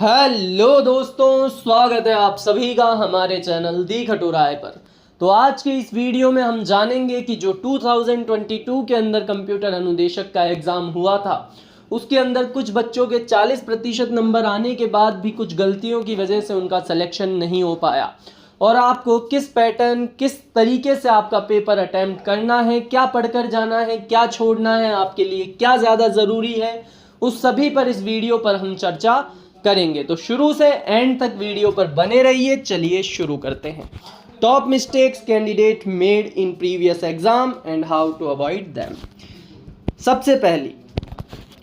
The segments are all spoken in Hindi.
हेलो दोस्तों, स्वागत है आप सभी का हमारे चैनल दी खटोराय पर। तो आज के इस वीडियो में हम जानेंगे कि जो 2022 के अंदर कंप्यूटर अनुदेशक का एग्ज़ाम हुआ था उसके अंदर कुछ बच्चों के 40% नंबर आने के बाद भी कुछ गलतियों की वजह से उनका सिलेक्शन नहीं हो पाया और आपको किस पैटर्न किस तरीके से आपका पेपर अटेम्प्ट करना है, क्या पढ़कर जाना है, क्या छोड़ना है, आपके लिए क्या ज़्यादा ज़रूरी है, उस सभी पर इस वीडियो पर हम चर्चा करेंगे। तो शुरू से एंड तक वीडियो पर बने रहिए। चलिए शुरू करते हैं। Top mistakes candidate made in previous exam and how to avoid them. सबसे पहली,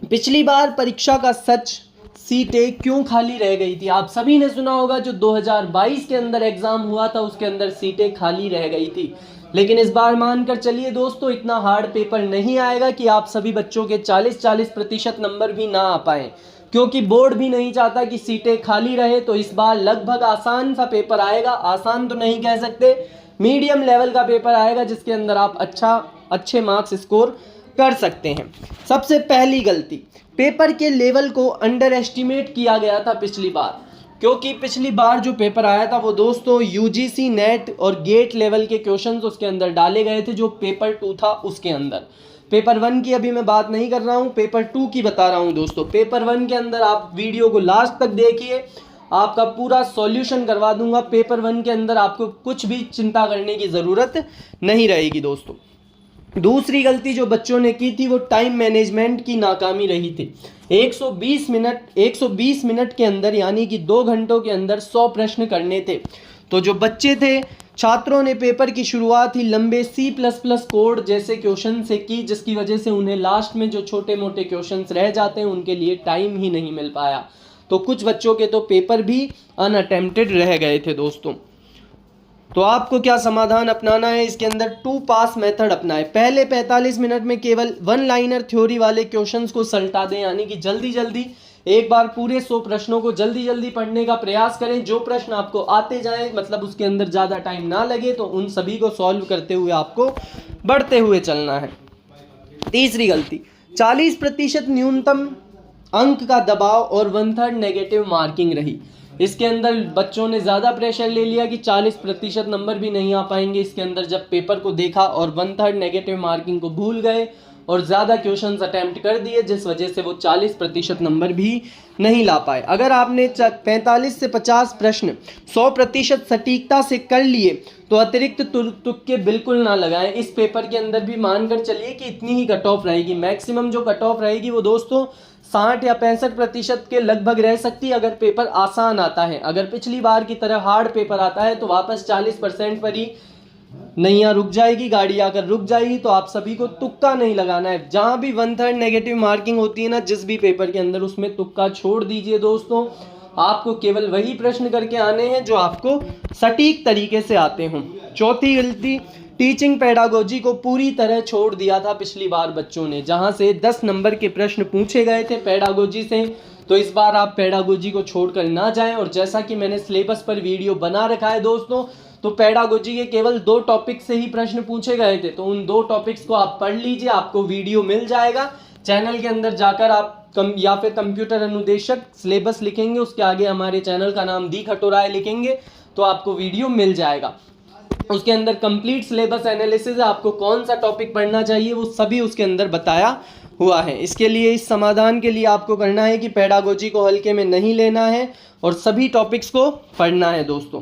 पिछली बार परीक्षा का सच सीटें क्यों खाली रह गई थी। आप सभी ने सुना होगा जो 2022 के अंदर एग्जाम हुआ था उसके अंदर सीटें खाली रह गई थी, लेकिन इस बार मानकर चलिए दोस्तों, इतना हार्ड पेपर नहीं आएगा कि आप सभी बच्चों के 40% नंबर भी ना आ पाएँ, क्योंकि बोर्ड भी नहीं चाहता कि सीटें खाली रहे। तो इस बार लगभग आसान सा पेपर आएगा। आसान तो नहीं कह सकते, मीडियम लेवल का पेपर आएगा जिसके अंदर आप अच्छे मार्क्स स्कोर कर सकते हैं। सबसे पहली गलती, पेपर के लेवल को अंडर एस्टिमेट किया गया था पिछली बार, क्योंकि पिछली बार जो पेपर आया था वो दोस्तों यूजीसी नेट और गेट लेवल के क्वेश्चंस उसके अंदर डाले गए थे। जो पेपर 2 था उसके अंदर, पेपर 1 की अभी मैं बात नहीं कर रहा हूँ, पेपर 2 की बता रहा हूँ दोस्तों। पेपर 1 के अंदर आप वीडियो को लास्ट तक देखिए, आपका पूरा सॉल्यूशन करवा दूंगा। पेपर 1 के अंदर आपको कुछ भी चिंता करने की ज़रूरत नहीं रहेगी दोस्तों। दूसरी गलती जो बच्चों ने की थी वो टाइम मैनेजमेंट की नाकामी रही थी। 120 मिनट के अंदर यानी कि 2 घंटों के अंदर 100 प्रश्न करने थे। तो जो बच्चे थे, छात्रों ने पेपर की शुरुआत ही लंबे C++ कोड जैसे क्वेश्चन से की, जिसकी वजह से उन्हें लास्ट में जो छोटे मोटे क्वेश्चंस रह जाते हैं उनके लिए टाइम ही नहीं मिल पाया। तो कुछ बच्चों के तो पेपर भी अनअटेम्प्टेड रह गए थे दोस्तों। तो आपको क्या समाधान अपनाना है, इसके अंदर 2 पास मेथड अपनाएं। पहले 45 मिनट में केवल 1 लाइनर थ्योरी वाले क्वेश्चंस को सल्टा दें, यानी कि जल्दी जल्दी एक बार पूरे 100 प्रश्नों को जल्दी जल्दी पढ़ने का प्रयास करें। जो प्रश्न आपको आते जाएं, मतलब उसके अंदर ज़्यादा टाइम ना लगे, तो उन सभी को सॉल्व करते हुए आपको बढ़ते हुए चलना है। तीसरी गलती, 40% न्यूनतम अंक का दबाव और 1/3 नेगेटिव मार्किंग रही। इसके अंदर बच्चों ने ज़्यादा प्रेशर ले लिया कि 40% नंबर भी नहीं आ पाएंगे। इसके अंदर जब पेपर को देखा और 1/3 नेगेटिव मार्किंग को भूल गए और ज़्यादा क्वेश्चंस अटैम्प्ट कर दिए, जिस वजह से वो 40% नंबर भी नहीं ला पाए। अगर आपने 45 से 50 प्रश्न 100% सटीकता से कर लिए तो अतिरिक्त तुक्के बिल्कुल ना लगाएं। इस पेपर के अंदर भी मानकर चलिए कि इतनी ही कट ऑफ रहेगी। मैक्सिमम जो कट ऑफ रहेगी वो दोस्तों 60 या 65% के लगभग रह सकती है अगर पेपर आसान आता है। अगर पिछली बार की तरह हार्ड पेपर आता है तो वापस 40% पर ही नैया रुक जाएगी, गाड़ी आकर रुक जाएगी। तो आप सभी को तुक्का नहीं लगाना है। जहां भी 1/3 नेगेटिव मार्किंग होती है ना, जिस भी पेपर के अंदर, उसमें तुक्का छोड़ दीजिए दोस्तों। आपको केवल वही प्रश्न करके आने हैं जो आपको सटीक तरीके से आते हों। चौथी गलती, टीचिंग पेडागोजी को पूरी तरह छोड़ दिया था पिछली बार बच्चों ने, जहां से 10 नंबर के प्रश्न पूछे गए थे पेडागोजी से। तो इस बार आप पेडागोजी को छोड़कर ना जाएं। और जैसा कि मैंने सिलेबस पर वीडियो बना रखा है दोस्तों, तो पेडागोजी के केवल 2 टॉपिक से ही प्रश्न पूछे गए थे। तो उन 2 टॉपिक्स को आप पढ़ लीजिए, आपको वीडियो मिल जाएगा। चैनल के अंदर जाकर आप या फिर कंप्यूटर अनुदेशक सिलेबस लिखेंगे, उसके आगे हमारे चैनल का नाम दी खटोराय लिखेंगे तो आपको वीडियो मिल जाएगा। उसके अंदर कंप्लीट सिलेबस एनालिसिस है, आपको कौन सा टॉपिक पढ़ना चाहिए वो सभी उसके अंदर बताया हुआ है। इसके लिए, इस समाधान के लिए आपको करना है कि पेडागोजी को हल्के में नहीं लेना है और सभी टॉपिक्स को पढ़ना है दोस्तों।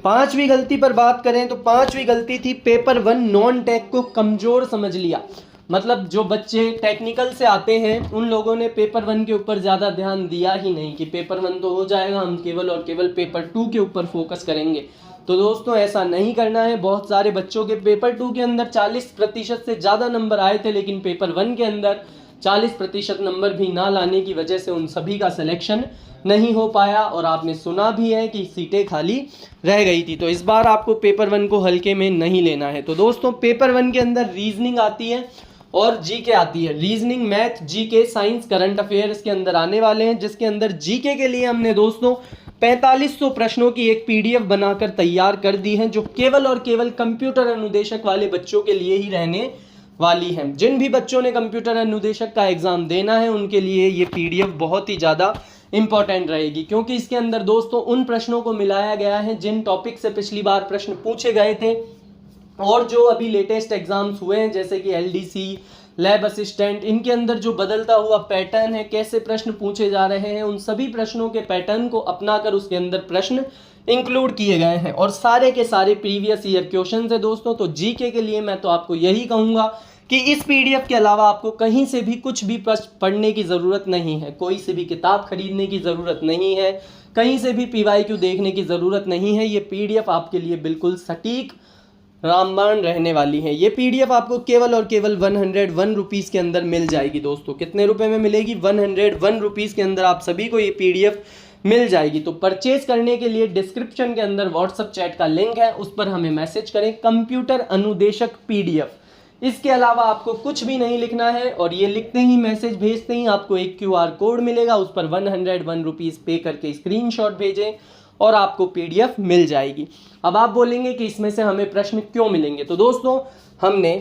5वीं गलती पर बात करें तो 5वीं गलती थी पेपर 1 नॉन टेक को कमज़ोर समझ लिया। मतलब जो बच्चे टेक्निकल से आते हैं उन लोगों ने पेपर 1 के ऊपर ज़्यादा ध्यान दिया ही नहीं कि पेपर 1 तो हो जाएगा, हम केवल और केवल पेपर 2 के ऊपर फोकस करेंगे। तो दोस्तों ऐसा नहीं करना है। बहुत सारे बच्चों के पेपर 2 के अंदर 40% से ज़्यादा नंबर आए थे, लेकिन पेपर 1 के अंदर 40% नंबर भी ना लाने की वजह से उन सभी का सिलेक्शन नहीं हो पाया और आपने सुना भी है कि सीटें खाली रह गई थी। तो इस बार आपको पेपर 1 को हल्के में नहीं लेना है। तो दोस्तों पेपर 1 के अंदर रीजनिंग आती है और जीके आती है। Reasoning, math, GK, science, current affair इसके अंदर आने वाले हैं, जिसके अंदर जीके के लिए हमने दोस्तों 4500 प्रश्नों की एक पीडीएफ बनाकर तैयार कर दी है, जो केवल और केवल कंप्यूटर अनुदेशक वाले बच्चों के लिए ही रहने वाली है। जिन भी बच्चों ने कंप्यूटर अनुदेशक का एग्ज़ाम देना है उनके लिए ये पीडीएफ बहुत ही ज़्यादा इंपॉर्टेंट रहेगी, क्योंकि इसके अंदर दोस्तों उन प्रश्नों को मिलाया गया है जिन टॉपिक से पिछली बार प्रश्न पूछे गए थे और जो अभी लेटेस्ट एग्जाम्स हुए हैं जैसे कि एलडीसी, लैब असिस्टेंट, इनके अंदर जो बदलता हुआ पैटर्न है, कैसे प्रश्न पूछे जा रहे हैं, उन सभी प्रश्नों के पैटर्न को अपनाकर उसके अंदर प्रश्न इंक्लूड किए गए हैं और सारे के सारे प्रीवियस ईयर क्वेश्चन है दोस्तों। तो जीके के लिए मैं तो आपको यही कहूँगा कि इस पीडीएफ के अलावा आपको कहीं से भी कुछ भी पढ़ने की ज़रूरत नहीं है, कोई से भी किताब खरीदने की ज़रूरत नहीं है, कहीं से भी पीवाईक्यू देखने की ज़रूरत नहीं है। ये पीडीएफ आपके लिए बिल्कुल सटीक रामबाण रहने वाली है। ये पीडीएफ आपको केवल और केवल 101 रुपीज़ के अंदर मिल जाएगी दोस्तों। कितने रुपए में मिलेगी? 101 रुपीज़ के अंदर आप सभी को ये पीडीएफ मिल जाएगी। तो परचेज करने के लिए डिस्क्रिप्शन के अंदर व्हाट्सएप चैट का लिंक है, उस पर हमें मैसेज करें कंप्यूटर अनुदेशक पीडीएफ। इसके अलावा आपको कुछ भी नहीं लिखना है और ये लिखते ही मैसेज भेजते ही आपको एक क्यूआर कोड मिलेगा, उस पर 101 रुपीज़ पे करके स्क्रीनशॉट भेजें और आपको पीडीएफ मिल जाएगी। अब आप बोलेंगे कि इसमें से हमें प्रश्न क्यों मिलेंगे? तो दोस्तों हमने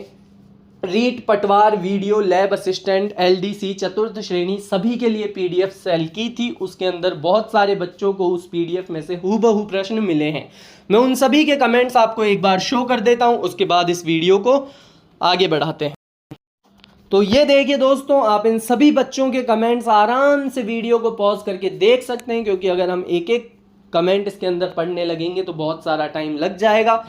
रीट, पटवार, वीडियो, लैब असिस्टेंट, एलडीसी, चतुर्थ श्रेणी सभी के लिए पीडीएफ सेल की थी। उसके अंदर बहुत सारे बच्चों को उस पीडीएफ में से हूबहू प्रश्न मिले हैं। मैं उन सभी के कमेंट्स आपको एक बार शो कर देता हूं, उसके बाद इस वीडियो को आगे बढ़ाते हैं। तो ये देखिए दोस्तों, आप इन सभी बच्चों के कमेंट्स आराम से वीडियो को पॉज करके देख सकते हैं, क्योंकि अगर हम एक एक कमेंट इसके अंदर पढ़ने लगेंगे तो बहुत सारा टाइम लग जाएगा।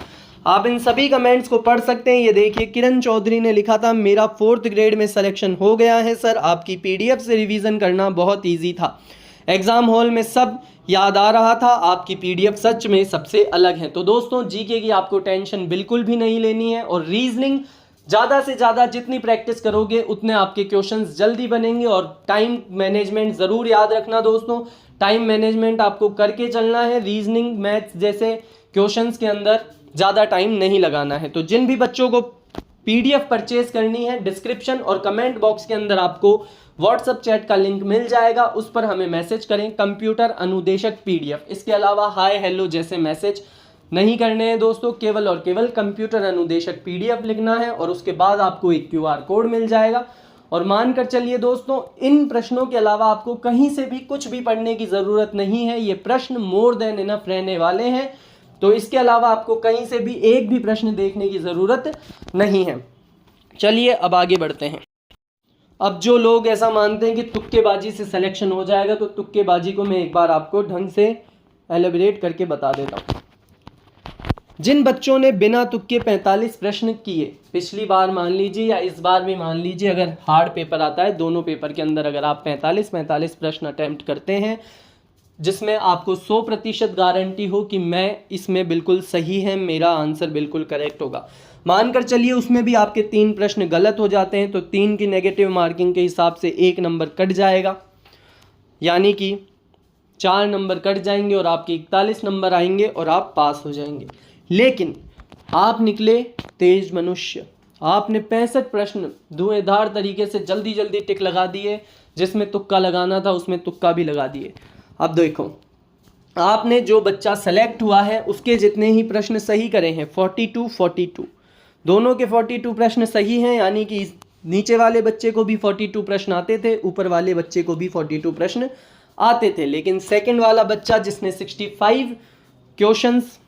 आप इन सभी कमेंट्स को पढ़ सकते हैं। ये देखिए, किरण चौधरी ने लिखा था, मेरा 4th ग्रेड में सिलेक्शन हो गया है सर, आपकी पीडीएफ से रिवीजन करना बहुत ईजी था, एग्जाम हॉल में सब याद आ रहा था, आपकी पीडीएफ सच में सबसे अलग है। तो दोस्तों जीके की आपको टेंशन बिल्कुल भी नहीं लेनी है और रीजनिंग ज़्यादा से ज़्यादा जितनी प्रैक्टिस करोगे उतने आपके क्वेश्चंस जल्दी बनेंगे। और टाइम मैनेजमेंट ज़रूर याद रखना दोस्तों, टाइम मैनेजमेंट आपको करके चलना है। रीजनिंग, मैथ्स जैसे क्वेश्चंस के अंदर ज़्यादा टाइम नहीं लगाना है। तो जिन भी बच्चों को पीडीएफ परचेज करनी है, डिस्क्रिप्शन और कमेंट बॉक्स के अंदर आपको व्हाट्सएप चैट का लिंक मिल जाएगा, उस पर हमें मैसेज करें कंप्यूटर अनुदेशक पीडीएफ। इसके अलावा हाय हेलो जैसे मैसेज नहीं करने हैं दोस्तों, केवल और केवल कंप्यूटर अनुदेशक पीडीएफ लिखना है और उसके बाद आपको एक क्यूआर कोड मिल जाएगा। और मानकर चलिए दोस्तों, इन प्रश्नों के अलावा आपको कहीं से भी कुछ भी पढ़ने की ज़रूरत नहीं है। ये प्रश्न मोर देन इनफ रहने वाले हैं, तो इसके अलावा आपको कहीं से भी एक भी प्रश्न देखने की ज़रूरत नहीं है। चलिए अब आगे बढ़ते हैं। अब जो लोग ऐसा मानते हैं कि तुक्केबाजी से सिलेक्शन हो जाएगा, तो तुक्केबाजी को मैं एक बार आपको ढंग से एलिब्रेट करके बता देता हूँ। जिन बच्चों ने बिना तुक्के 45 प्रश्न किए, पिछली बार मान लीजिए या इस बार भी मान लीजिए, अगर हार्ड पेपर आता है, दोनों पेपर के अंदर अगर आप 45 प्रश्न अटैम्प्ट करते हैं, जिसमें आपको 100% गारंटी हो कि मैं इसमें बिल्कुल सही है, मेरा आंसर बिल्कुल करेक्ट होगा, मानकर चलिए उसमें भी आपके 3 प्रश्न गलत हो जाते हैं, तो 3 की नेगेटिव मार्किंग के हिसाब से 1 नंबर कट जाएगा, यानी कि 4 नंबर कट जाएंगे और आपके 41 नंबर आएंगे और आप पास हो जाएंगे। लेकिन आप निकले तेज मनुष्य, आपने 65 प्रश्न धुएंधार तरीके से जल्दी जल्दी टिक लगा दिए, जिसमें तुक्का लगाना था उसमें तुक्का भी लगा दिए। अब देखो, आपने जो बच्चा सेलेक्ट हुआ है उसके जितने ही प्रश्न सही करे हैं, 42 दोनों के 42 प्रश्न सही हैं, यानी कि नीचे वाले बच्चे को भी 42 प्रश्न आते थे, ऊपर वाले बच्चे को भी 42 प्रश्न आते थे। लेकिन सेकंड वाला बच्चा जिसने 65 क्वेश्चंस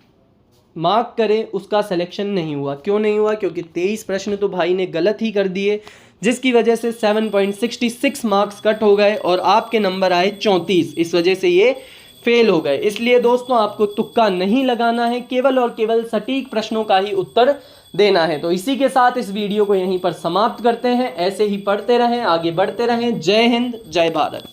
मार्क करे, उसका सिलेक्शन नहीं हुआ। क्यों नहीं हुआ? क्योंकि 23 प्रश्न तो भाई ने गलत ही कर दिए, जिसकी वजह से 7.66 मार्क्स कट हो गए और आपके नंबर आए 34। इस वजह से ये फेल हो गए। इसलिए दोस्तों आपको तुक्का नहीं लगाना है, केवल और केवल सटीक प्रश्नों का ही उत्तर देना है। तो इसी के साथ इस वीडियो को यहीं पर समाप्त करते हैं। ऐसे ही पढ़ते रहें, आगे बढ़ते रहें। जय हिंद, जय भारत।